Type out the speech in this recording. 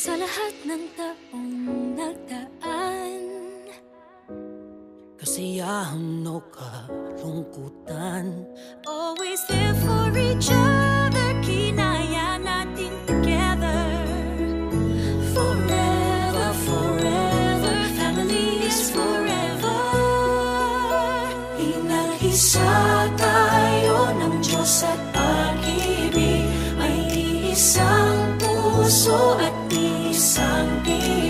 Sa lahat ng taong nagdaan, kasiyahan o kalungkutan, always there for each other, kinaya natin together. Forever, forever, family is forever. Inag-isa tayo ng Diyos at pag-ibig, may iisang puso at isang tiyan.